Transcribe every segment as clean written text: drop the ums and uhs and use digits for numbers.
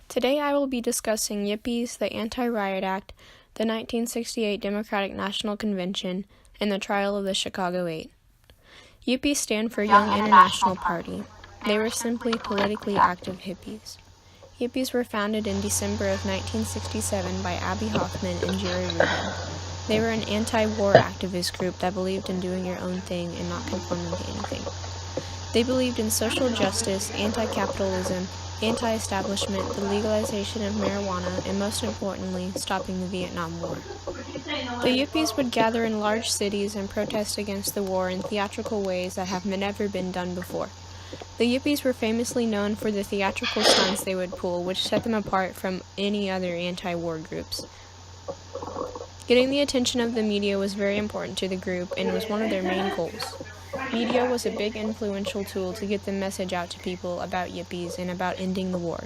Today I will be discussing Yippies, the Anti-Riot Act, the 1968 Democratic National Convention, and the trial of the Chicago Eight. Yippies stand for Young International Party. They were simply politically active hippies. Yippies were founded in December of 1967 by Abbie Hoffman and Jerry Rubin. They were an anti-war activist group that believed in doing your own thing and not conforming to anything. They believed in social justice, anti-capitalism, anti-establishment, the legalization of marijuana, and most importantly, stopping the Vietnam War. The Yippies would gather in large cities and protest against the war in theatrical ways that have never been done before. The Yippies were famously known for the theatrical stunts they would pull, which set them apart from any other anti-war groups. Getting the attention of the media was very important to the group and was one of their main goals. Media was a big influential tool to get the message out to people about Yippies and about ending the war.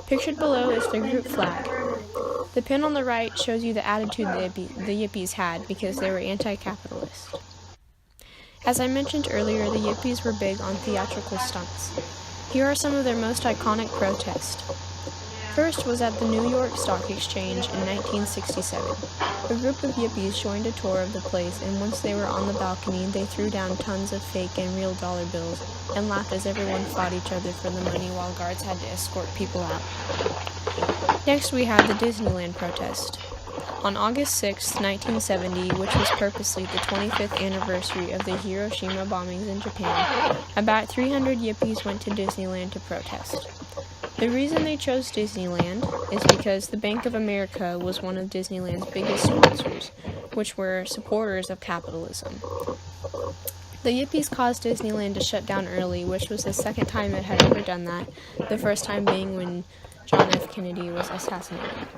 Pictured below is the group flag. The pin on the right shows you the attitude the Yippies had because they were anti-capitalist. As I mentioned earlier, the Yippies were big on theatrical stunts. Here are some of their most iconic protests. First was at the New York Stock Exchange in 1967. A group of Yippies joined a tour of the place, and once they were on the balcony, they threw down tons of fake and real dollar bills and laughed as everyone fought each other for the money while guards had to escort people out. Next we had the Disneyland protest. On August 6, 1970, which was purposely the 25th anniversary of the Hiroshima bombings in Japan, about 300 Yippies went to Disneyland to protest. The reason they chose Disneyland is because the Bank of America was one of Disneyland's biggest sponsors, which were supporters of capitalism. The Yippies caused Disneyland to shut down early, which was the second time it had ever done that, the first time being when John F. Kennedy was assassinated.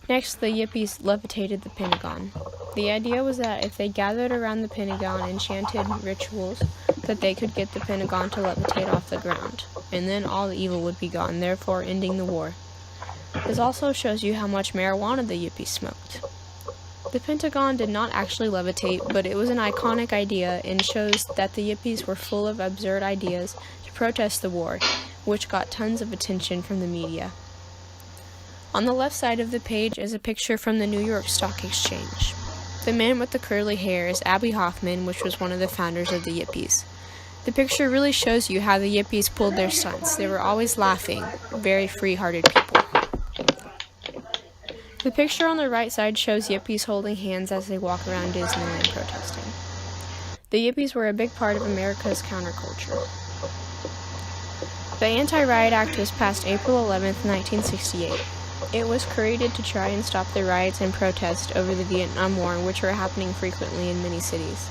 Next, the Yippies levitated the Pentagon. The idea was that if they gathered around the Pentagon and chanted rituals, that they could get the Pentagon to levitate off the ground, and then all the evil would be gone, therefore ending the war. This also shows you how much marijuana the Yippies smoked. The Pentagon did not actually levitate, but it was an iconic idea and shows that the Yippies were full of absurd ideas to protest the war, which got tons of attention from the media. On the left side of the page is a picture from the New York Stock Exchange. The man with the curly hair is Abbie Hoffman, which was one of the founders of the Yippies. The picture really shows you how the Yippies pulled their stunts. They were always laughing, very free-hearted people. The picture on the right side shows Yippies holding hands as they walk around Disneyland protesting. The Yippies were a big part of America's counterculture. The Anti-Riot Act was passed April 11, 1968. It was created to try and stop the riots and protests over the Vietnam War, which were happening frequently in many cities.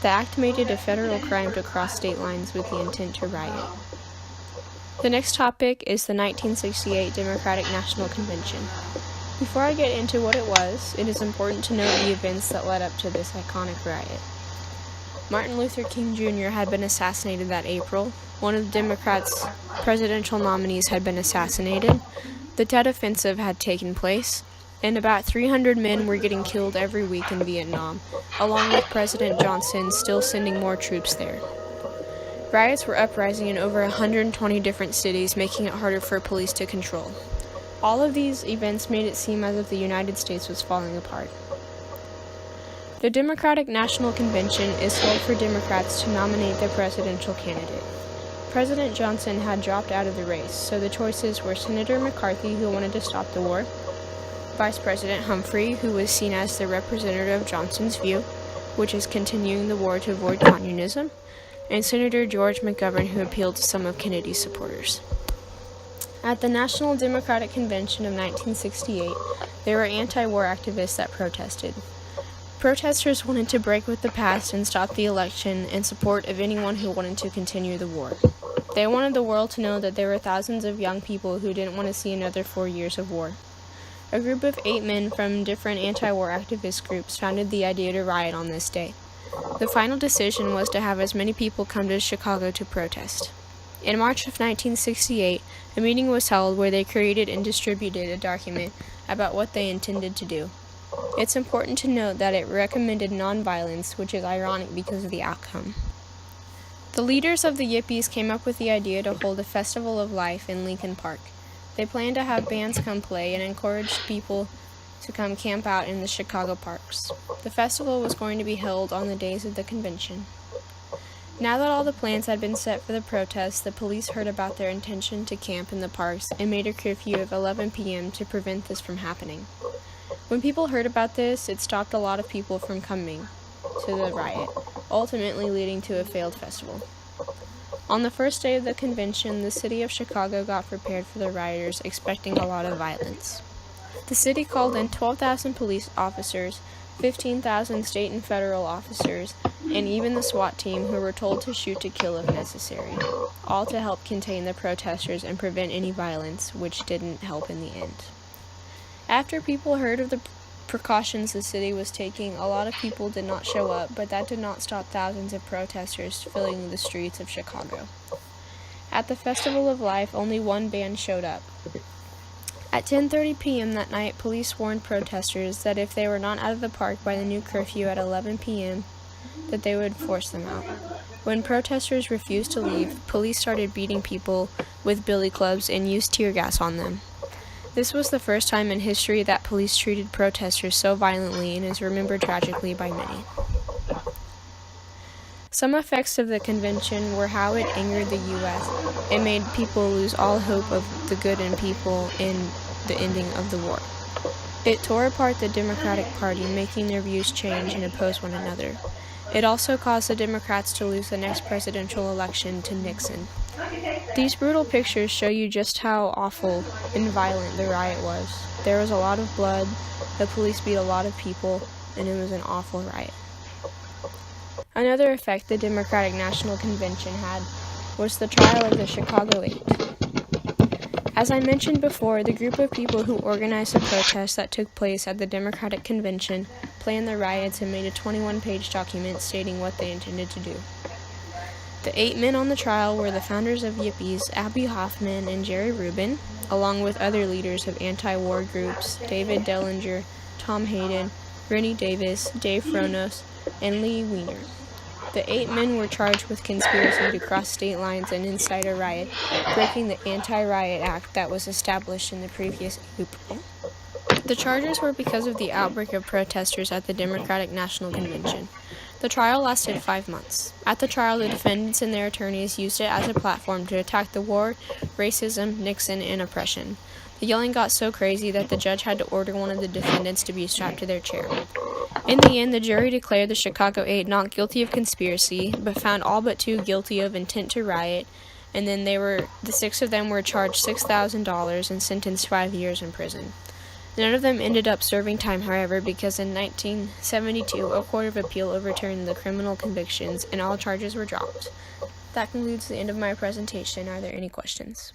The act made it a federal crime to cross state lines with the intent to riot. The next topic is the 1968 Democratic National Convention. Before I get into what it was, it is important to note the events that led up to this iconic riot. Martin Luther King Jr. had been assassinated that April. One of the Democrats' presidential nominees had been assassinated. The Tet Offensive had taken place, and about 300 men were getting killed every week in Vietnam, along with President Johnson still sending more troops there. Riots were uprising in over 120 different cities, making it harder for police to control. All of these events made it seem as if the United States was falling apart. The Democratic National Convention is held for Democrats to nominate their presidential candidate. President Johnson had dropped out of the race, so the choices were Senator McCarthy, who wanted to stop the war, Vice President Humphrey, who was seen as the representative of Johnson's view, which is continuing the war to avoid communism, and Senator George McGovern, who appealed to some of Kennedy's supporters. At the National Democratic Convention of 1968, there were anti-war activists that protested. Protesters wanted to break with the past and stop the election in support of anyone who wanted to continue the war. They wanted the world to know that there were thousands of young people who didn't want to see another 4 years of war. A group of 8 men from different anti-war activist groups founded the idea to riot on this day. The final decision was to have as many people come to Chicago to protest. In March of 1968, a meeting was held where they created and distributed a document about what they intended to do. It's important to note that it recommended nonviolence, which is ironic because of the outcome. The leaders of the Yippies came up with the idea to hold a festival of life in Lincoln Park. They planned to have bands come play and encouraged people to come camp out in the Chicago parks. The festival was going to be held on the days of the convention. Now that all the plans had been set for the protest, the police heard about their intention to camp in the parks and made a curfew of 11 p.m. to prevent this from happening. When people heard about this, it stopped a lot of people from coming to the riot, ultimately leading to a failed festival. On the first day of the convention, the city of Chicago got prepared for the rioters, expecting a lot of violence. The city called in 12,000 police officers, 15,000 state and federal officers, and even the SWAT team, who were told to shoot to kill if necessary, all to help contain the protesters and prevent any violence, which didn't help in the end. After people heard of the precautions the city was taking, a lot of people did not show up, but that did not stop thousands of protesters filling the streets of Chicago. At the Festival of Life, only one band showed up. At 10:30 p.m. that night, police warned protesters that if they were not out of the park by the new curfew at 11 p.m., that they would force them out. When protesters refused to leave, police started beating people with billy clubs and used tear gas on them. This was the first time in history that police treated protesters so violently and is remembered tragically by many. Some effects of the convention were how it angered the U.S. It made people lose all hope of the good in people and the ending of the war. It tore apart the Democratic Party, making their views change and oppose one another. It also caused the Democrats to lose the next presidential election to Nixon. These brutal pictures show you just how awful and violent the riot was. There was a lot of blood, the police beat a lot of people, and it was an awful riot. Another effect the Democratic National Convention had was the trial of the Chicago 8. As I mentioned before, the group of people who organized the protests that took place at the Democratic Convention planned the riots and made a 21-page document stating what they intended to do. The 8 men on the trial were the founders of Yippies, Abby Hoffman and Jerry Rubin, along with other leaders of anti-war groups, David Dellinger, Tom Hayden, Rennie Davis, Dave Fronos, and Lee Weiner. The 8 men were charged with conspiracy to cross state lines and incite a riot, breaking the Anti-Riot Act that was established in the previous April. The charges were because of the outbreak of protesters at the Democratic National Convention. The trial lasted 5 months. At the trial, the defendants and their attorneys used it as a platform to attack the war, racism, Nixon, and oppression. The yelling got so crazy that the judge had to order one of the defendants to be strapped to their chair. In the end, the jury declared the Chicago 8 not guilty of conspiracy, but found all but 2 guilty of intent to riot, and then the 6 of them were charged $6,000 and sentenced 5 years in prison. None of them ended up serving time, however, because in 1972, a court of appeal overturned the criminal convictions and all charges were dropped. That concludes the end of my presentation. Are there any questions?